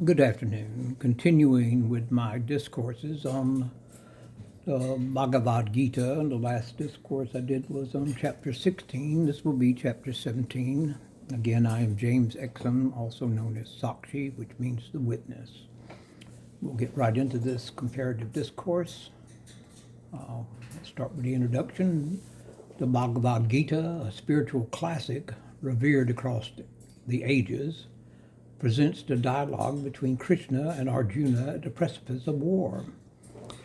Good afternoon. Continuing with my discourses on the Bhagavad Gita, and the last discourse I did was on chapter 16. This will be chapter 17. Again, I am James Exum, also known as Sakshi, which means the witness. We'll get right into this comparative discourse. Let's start with the introduction. The Bhagavad Gita, a spiritual classic revered across the ages, presents the dialogue between Krishna and Arjuna at the precipice of war.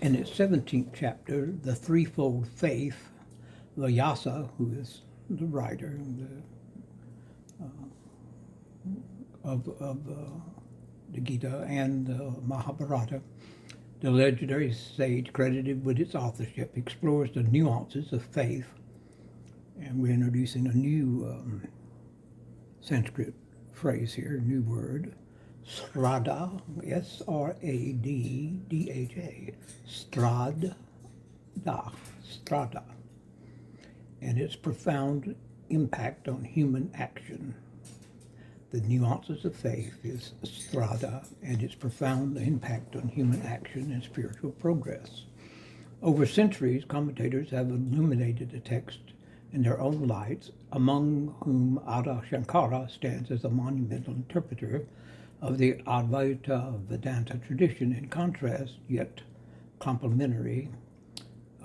In its 17th chapter, the Threefold Faith, Vyasa, who is the writer of the Gita and the Mahabharata, the legendary sage credited with its authorship, explores the nuances of faith. And we're introducing a new Sanskrit phrase here, new word, śraddhā, S-R-A-D-D-H-A, śraddhā, and its profound impact on human action. The nuances of faith is śraddhā, and its profound impact on human action and spiritual progress. Over centuries, commentators have illuminated the text in their own lights, among whom Adi Sankara stands as a monumental interpreter of the Advaita Vedanta tradition. In contrast, yet complementary,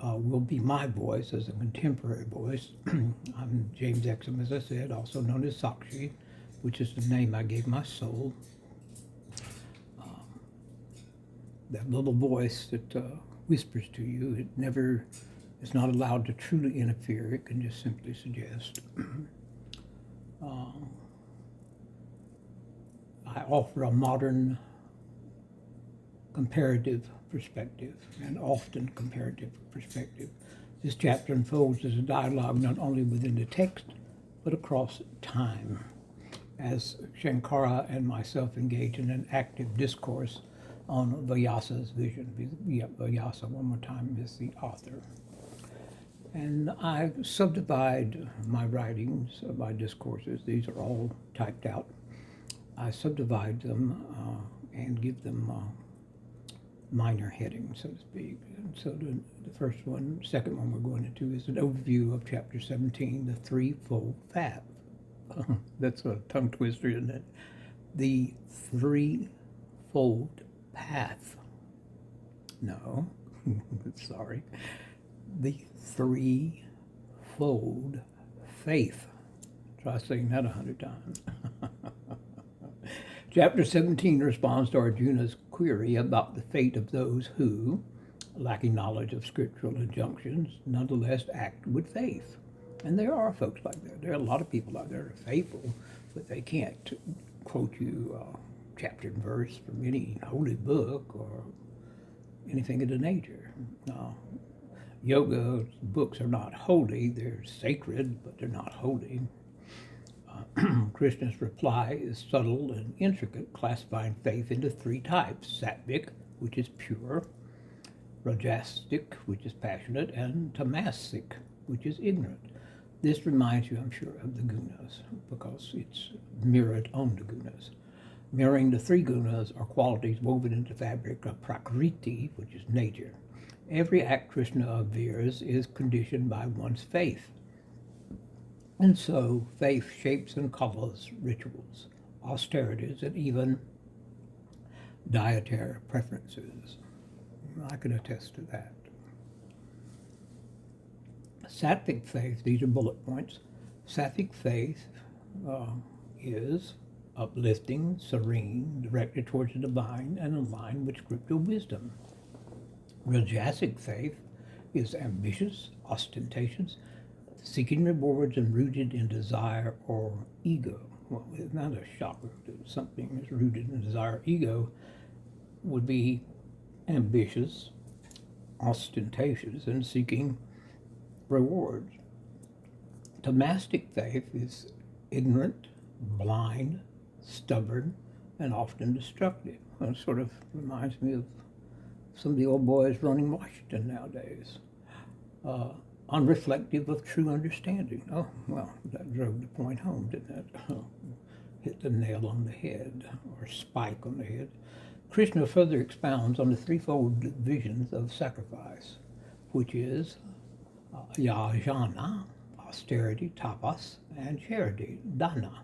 will be my voice as a contemporary voice. I'm James Exum, as I said, also known as Sakshi, which is the name I gave my soul. That little voice that whispers to you, it's not allowed to truly interfere. It can just simply suggest. I offer a modern comparative perspective, and often comparative perspective. This chapter unfolds as a dialogue not only within the text, but across time, as Sankara and myself engage in an active discourse on Vyasa's vision. Vyasa, one more time, is the author. And I subdivide my writings, my discourses, these are all typed out. I subdivide them and give them minor headings, so to speak. And so the second one we're going into is an overview of chapter 17, the Threefold Faith. That's a tongue twister, isn't it? The Threefold Path. No, sorry. The Threefold Faith. Try saying that 100 times. Chapter 17 responds to Arjuna's query about the fate of those who, lacking knowledge of scriptural injunctions, nonetheless act with faith. And there are folks like that. There are a lot of people out there that are faithful, but they can't quote you chapter and verse from any holy book or anything of the nature. Yoga books are not holy, they're sacred, but they're not holy. Krishna's reply is subtle and intricate, classifying faith into three types: sattvic, which is pure; rajasic, which is passionate; and tamasic, which is ignorant. This reminds you, I'm sure, of the gunas, because it's mirrored on the gunas. Mirroring the three gunas are qualities woven into the fabric of prakriti, which is nature. Every act Krishna averts is conditioned by one's faith. And so faith shapes and colors rituals, austerities, and even dietary preferences. I can attest to that. Sattvic faith, these are bullet points. Sattvic faith is uplifting, serene, directed towards the divine, and aligned with scriptural wisdom. Rajasic faith is ambitious, ostentatious, seeking rewards, and rooted in desire or ego. Well, it's not a shocker that something that's rooted in desire or ego would be ambitious, ostentatious, and seeking rewards. Tamastic faith is ignorant, blind, stubborn, and often destructive. It sort of reminds me of some of the old boys running Washington nowadays. Unreflective of true understanding. Oh, well, that drove the point home, didn't it? hit the nail on the head, or spike on the head. Krishna further expounds on the threefold divisions of sacrifice, which is yajna, austerity, tapas, and charity, dana,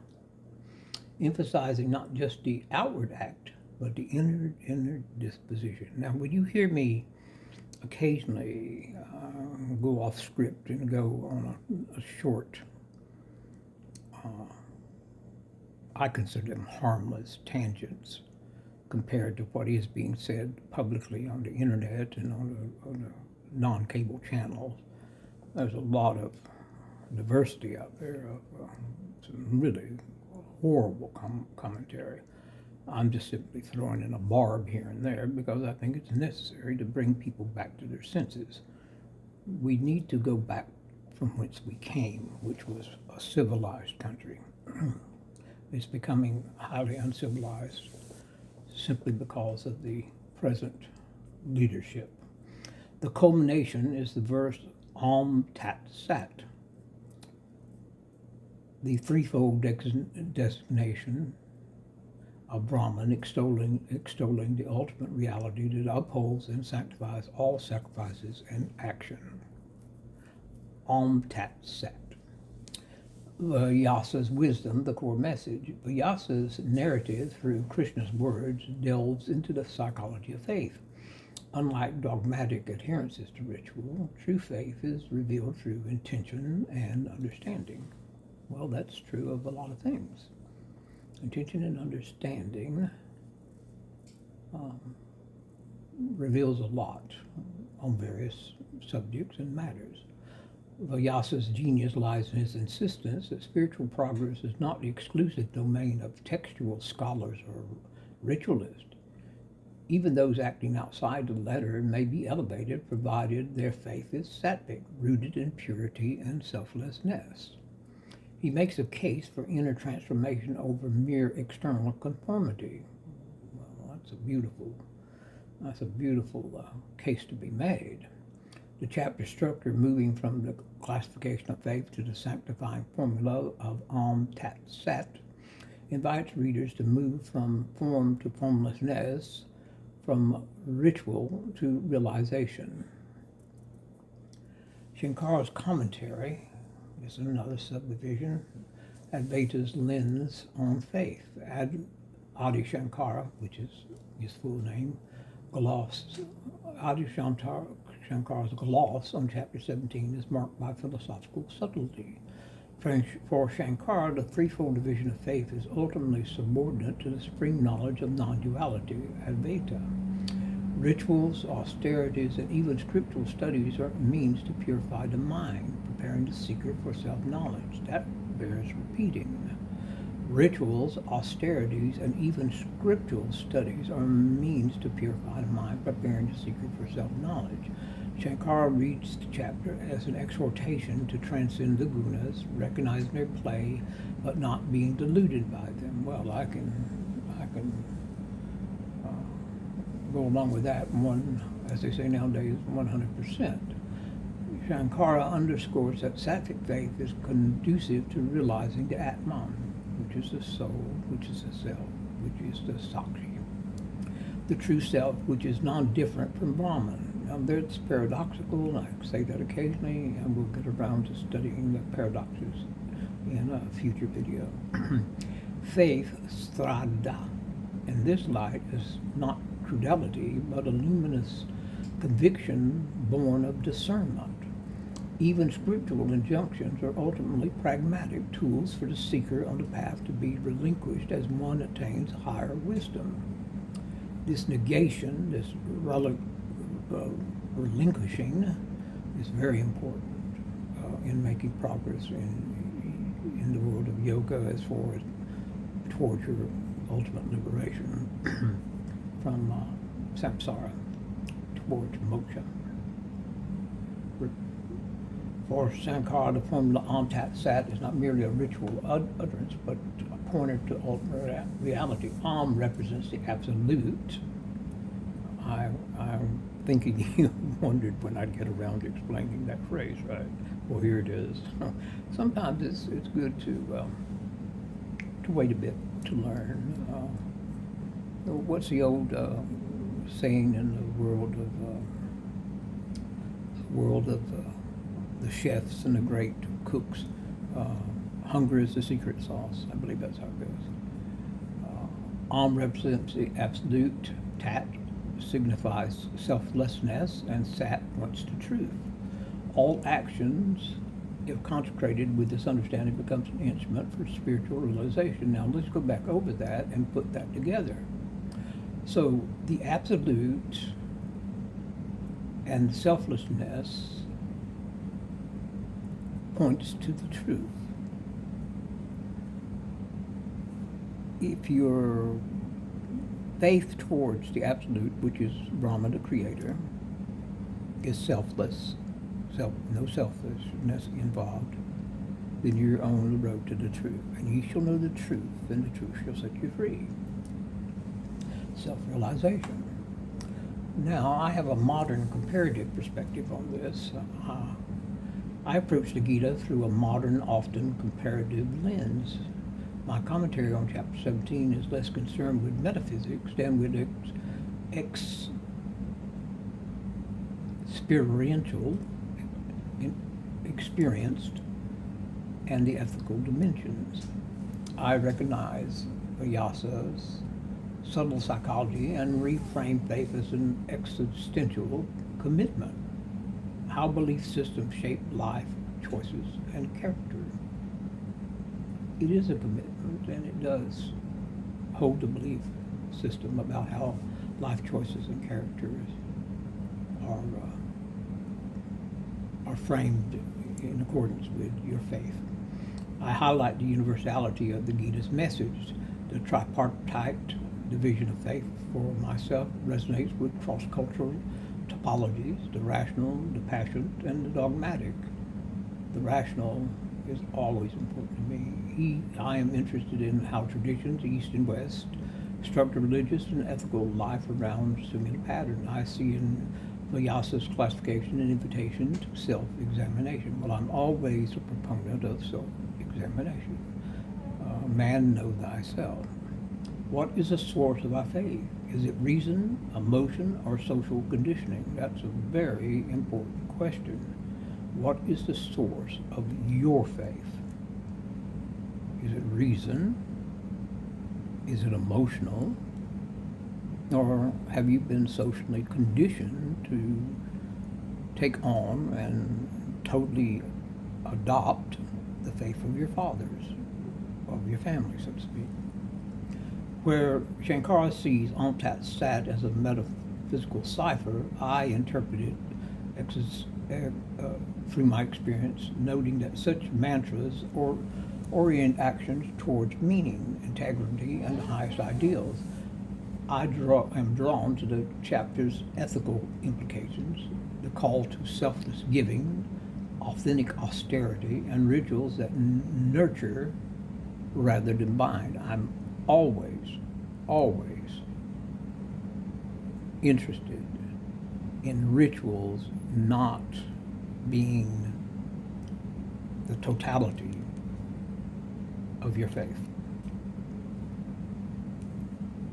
emphasizing not just the outward act, but the inner disposition. Now, when you hear me occasionally go off script and go on a short, I consider them harmless tangents compared to what is being said publicly on the internet and on the non-cable channels. There's a lot of diversity out there of some really horrible commentary. I'm just simply throwing in a barb here and there because I think it's necessary to bring people back to their senses. We need to go back from whence we came, which was a civilized country. It's becoming highly uncivilized simply because of the present leadership. The culmination is the verse Om Tat Sat, the threefold designation of Brahman, extolling the ultimate reality that upholds and sanctifies all sacrifices and action. Om Tat Sat. Vyasa's wisdom, the core message. Vyasa's narrative through Krishna's words delves into the psychology of faith. Unlike dogmatic adherences to ritual, true faith is revealed through intention and understanding. Well, that's true of a lot of things. Intention and understanding reveals a lot on various subjects and matters. Vyasa's genius lies in his insistence that spiritual progress is not the exclusive domain of textual scholars or ritualists. Even those acting outside the letter may be elevated provided their faith is sattvic, rooted in purity and selflessness. He makes a case for inner transformation over mere external conformity. Well, that's a beautiful case to be made. The chapter structure, moving from the classification of faith to the sanctifying formula of Om Tat Sat, invites readers to move from form to formlessness, from ritual to realization. Shankara's commentary is another subdivision, Advaita's lens on faith. Adi Sankara, which is his full name, Adi Sankara's gloss on chapter 17 is marked by philosophical subtlety. For Shankara, the threefold division of faith is ultimately subordinate to the supreme knowledge of non-duality, Advaita. Rituals, austerities, and even scriptural studies are means to purify the mind, preparing the seeker for self-knowledge. That bears repeating. Rituals, austerities, and even scriptural studies are means to purify the mind, preparing the seeker for self-knowledge. Shankara reads the chapter as an exhortation to transcend the gunas, recognizing their play, but not being deluded by them. Well, I can go along with that, as they say nowadays, 100%. Shankara underscores that sattvic faith is conducive to realizing the Atman, which is the soul, which is the self, which is the Sakshi, the true self, which is non-different from Brahman. Now, that's paradoxical, and I say that occasionally, and we'll get around to studying the paradoxes in a future video. Faith, śraddhā, in this light is not credulity, but a luminous conviction born of discernment. Even scriptural injunctions are ultimately pragmatic tools for the seeker on the path to be relinquished as one attains higher wisdom. This negation, this relinquishing, is very important in making progress in the world of yoga as far as towards your ultimate liberation from samsara towards moksha. For Sankara, the formula Om Tat Sat is not merely a ritual utterance, but a pointer to ultimate reality. Om represents the absolute. I'm thinking you wondered when I'd get around to explaining that phrase, right? Well, here it is. Sometimes it's good to wait a bit to learn. What's the old saying in the world of the chefs and the great cooks? Hunger is the secret sauce. I believe that's how it goes. Om represents the absolute, Tat signifies selflessness, and Sat points to truth. All actions, if consecrated with this understanding, becomes an instrument for spiritual realization. Now let's go back over that and put that together. So the absolute and selflessness points to the truth. If your faith towards the absolute, which is Brahma, the creator, is selfless, no selfishness involved, then you're on the road to the truth. And ye shall know the truth, and the truth shall set you free. Self-realization. Now, I have a modern comparative perspective on this. I approach the Gita through a modern, often comparative lens. My commentary on chapter 17 is less concerned with metaphysics than with experienced and the ethical dimensions. I recognize Vyasa's subtle psychology and reframe faith as an existential commitment. How belief systems shape life, choices, and character. It is a commitment, and it does hold the belief system about how life choices and characters are framed in accordance with your faith. I highlight the universality of the Gita's message. The tripartite division of faith for myself resonates with cross-cultural topologies, the rational, the passionate, and the dogmatic. The rational is always important to me. I am interested in how traditions, East and West, structure religious and ethical life around similar patterns. I see in Vyasa's classification an invitation to self-examination. Well, I'm always a proponent of self-examination. Man, know thyself. What is the source of our faith? Is it reason, emotion, or social conditioning? That's a very important question. What is the source of your faith? Is it reason? Is it emotional? Or have you been socially conditioned to take on and totally adopt the faith of your fathers, of your family, so to speak? Where Sankara sees Antat Sat as a metaphysical cipher, I interpret it through my experience, noting that such mantras orient actions towards meaning, integrity, and the highest ideals. I am drawn to the chapter's ethical implications, the call to selfless giving, authentic austerity, and rituals that nurture rather than bind. I'm always interested in rituals not being the totality of your faith.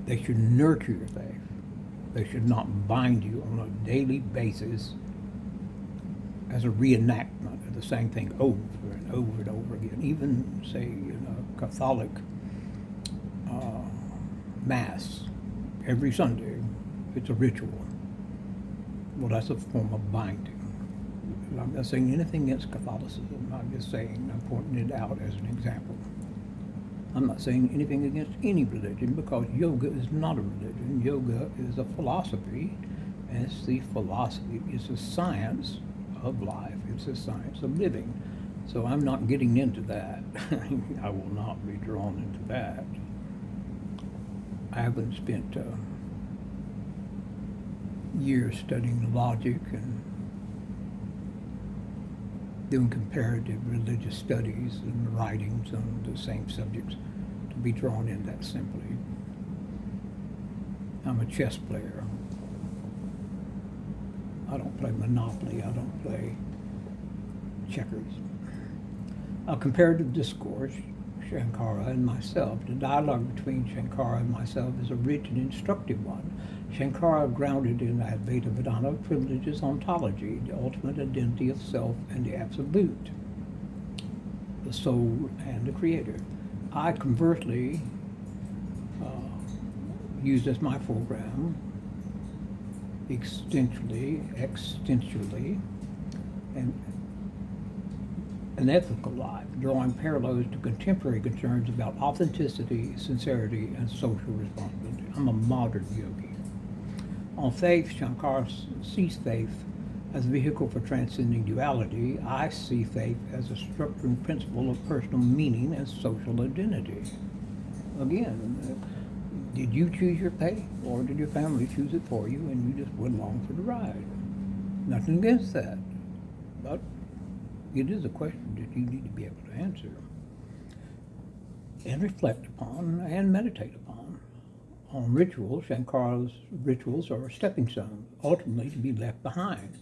They should nurture your faith. They should not bind you on a daily basis as a reenactment of the same thing over and over and over again. Even, say, in a Catholic Mass every Sunday, it's a ritual. Well, that's a form of binding. I'm not saying anything against Catholicism. I'm just saying, I'm pointing it out as an example. I'm not saying anything against any religion, because yoga is not a religion. Yoga is a philosophy, and it's the philosophy. It's a science of life. It's a science of living. So I'm not getting into that. I will not be drawn into that. I haven't spent years studying logic and doing comparative religious studies and writings on the same subjects to be drawn in that simply. I'm a chess player. I don't play Monopoly. I don't play checkers. A comparative discourse Sankara and myself. The dialogue between Sankara and myself is a rich and instructive one. Sankara, grounded in Advaita Vedanta, privileges ontology, the ultimate identity of self and the absolute, the soul and the creator. I conversely use as my program existentially, and an ethical life, drawing parallels to contemporary concerns about authenticity, sincerity, and social responsibility. I'm a modern yogi. On faith, Sankara sees faith as a vehicle for transcending duality. I see faith as a structuring principle of personal meaning and social identity. Again, did you choose your faith, or did your family choose it for you and you just went along for the ride? Nothing against that, but it is a question that you need to be able to answer and reflect upon and meditate upon. On rituals, Sankara's rituals are a stepping stone, ultimately to be left behind.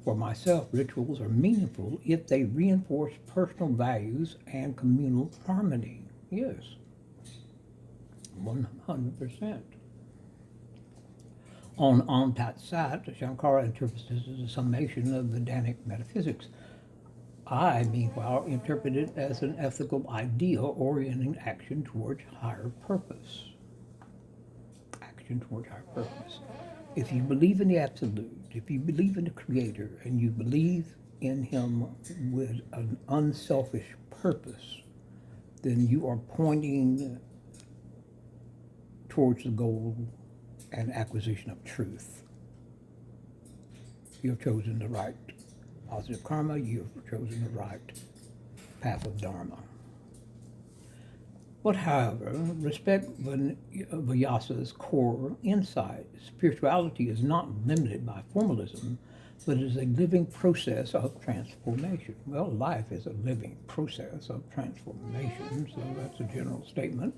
For myself, rituals are meaningful if they reinforce personal values and communal harmony. Yes, 100%. On Tat Sat, Sankara interprets this as a summation of Vedanic metaphysics. I, meanwhile, interpret it as an ethical ideal orienting action towards higher purpose. Action towards higher purpose. If you believe in the absolute, if you believe in the Creator, and you believe in Him with an unselfish purpose, then you are pointing towards the goal and acquisition of truth. You have chosen the right positive karma, you have chosen the right path of dharma. But however, respect Vyasa's core insight. Spirituality is not limited by formalism, but is a living process of transformation. Well, life is a living process of transformation, so that's a general statement.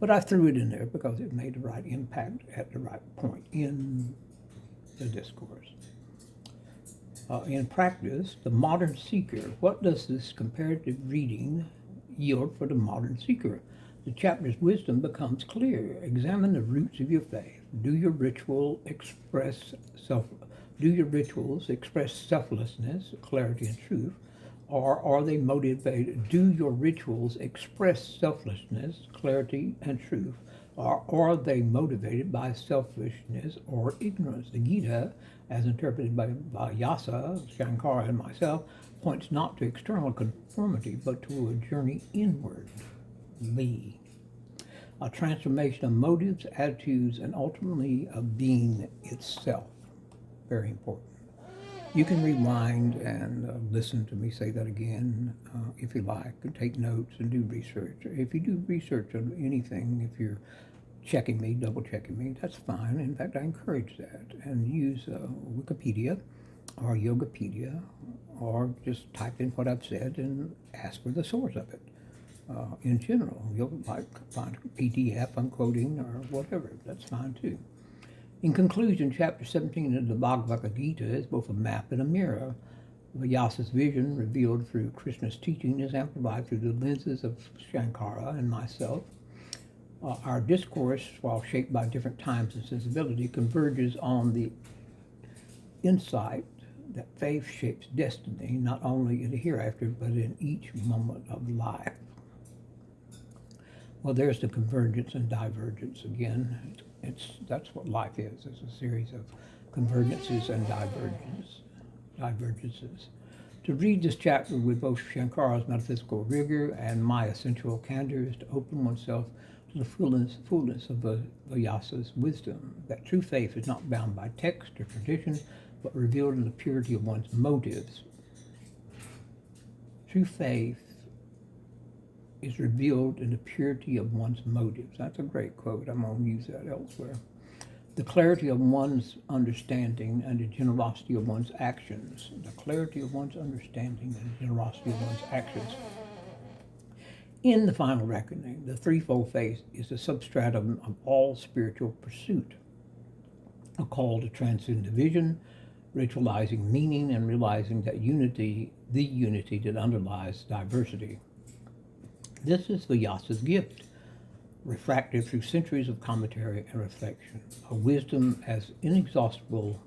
But I threw it in there because it made the right impact at the right point in the discourse. In practice, the modern seeker, what does this comparative reading yield for the modern seeker? The chapter's wisdom becomes clear. Examine the roots of your faith. Do your rituals express selflessness, clarity, and truth? Or are they motivated? Do your rituals express selflessness, clarity, and truth? Or are they motivated by selfishness or ignorance? The Gita, as interpreted by Vyasa, Sankara, and myself, points not to external conformity, but to a journey inwardly. A transformation of motives, attitudes, and ultimately of being itself. Very important. You can rewind and listen to me say that again if you like, and take notes and do research. If you do research on anything, if you're checking me, double checking me, that's fine. In fact, I encourage that. And use Wikipedia or Yogapedia, or just type in what I've said and ask for the source of it. In general, you'll like find a PDF I'm quoting or whatever, that's fine too. In conclusion, chapter 17 of the Bhagavad Gita is both a map and a mirror. Vyasa's vision, revealed through Krishna's teaching, is amplified through the lenses of Sankara and myself. Our discourse, while shaped by different times and sensibility, converges on the insight that faith shapes destiny, not only in the hereafter, but in each moment of life. Well, there's the convergence and divergence again. That's what life is. It's a series of convergences and divergences. To read this chapter with both Shankara's metaphysical rigor and my essential candor is to open oneself to the fullness of Vyasa's wisdom, that true faith is not bound by text or tradition, but revealed in the purity of one's motives. True faith is revealed in the purity of one's motives. That's a great quote. I'm going to use that elsewhere. The clarity of one's understanding and the generosity of one's actions. The clarity of one's understanding and the generosity of one's actions. In the final reckoning, the Threefold Faith is the substratum of all spiritual pursuit, a call to transcend division, ritualizing meaning, and realizing that unity, the unity that underlies diversity. This is Vyasa's gift, refracted through centuries of commentary and reflection, a wisdom as inexhaustible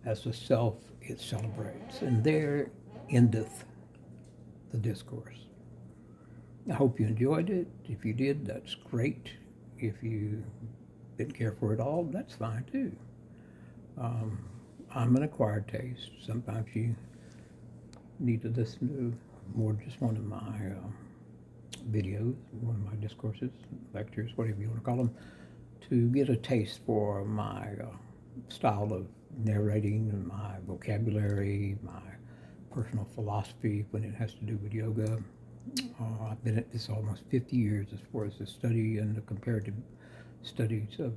as the self it celebrates. And there endeth the discourse. I hope you enjoyed it. If you did, that's great. If you didn't care for it all, that's fine too. I'm an acquired taste. Sometimes you need to listen to more just one of my videos, one of my discourses, lectures, whatever you want to call them, to get a taste for my style of narrating, my vocabulary, my personal philosophy when it has to do with yoga. I've been at this almost 50 years as far as the study and the comparative studies of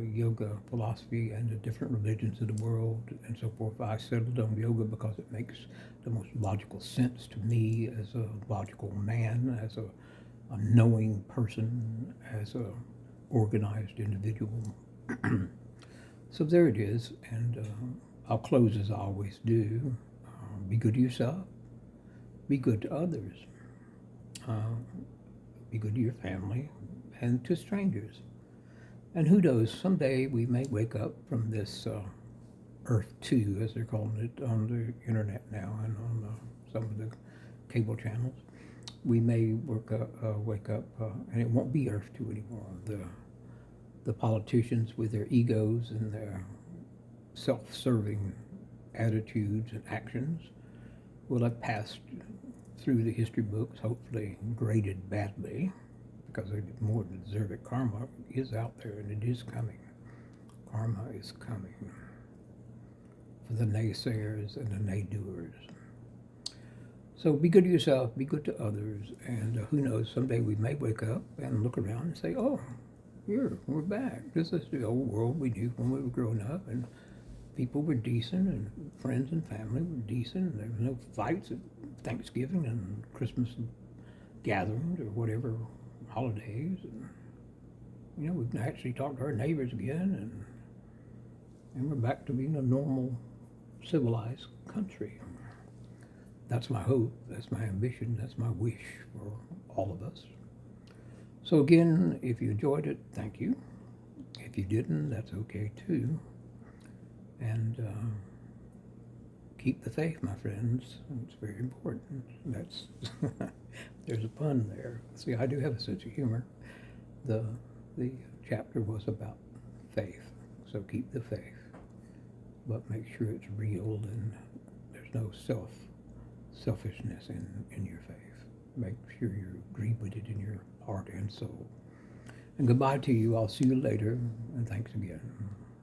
yoga philosophy and the different religions of the world and so forth. I settled on yoga because it makes the most logical sense to me as a logical man, as a knowing person, as a organized individual. So there it is, and I'll close as I always do. Be good to yourself, be good to others, be good to your family and to strangers. And who knows, someday we may wake up from this Earth 2, as they're calling it on the internet now and on some of the cable channels. We may wake up and it won't be Earth 2 anymore. The politicians with their egos and their self-serving attitudes and actions will have passed through the history books, hopefully graded badly, because they more than deserve it. Karma is out there and it is coming. Karma is coming for the naysayers and the nay-doers. So be good to yourself, be good to others, and who knows, someday we may wake up and look around and say, oh, here, we're back. This is the old world we knew when we were growing up, and people were decent, and friends and family were decent, and there was no fights at Thanksgiving and Christmas gatherings or whatever holidays. And, you know, we can actually talk to our neighbors again, and we're back to being a normal, civilized country. That's my hope, that's my ambition, that's my wish for all of us. So again, if you enjoyed it, thank you. If you didn't, that's okay too. And keep the faith, my friends. It's very important. That's there's a pun there. See, I do have a sense of humor. The chapter was about faith, so keep the faith, but make sure it's real and there's no selfishness in your faith. Make sure you agree with it in your heart and soul. And goodbye to you. I'll see you later, and thanks again.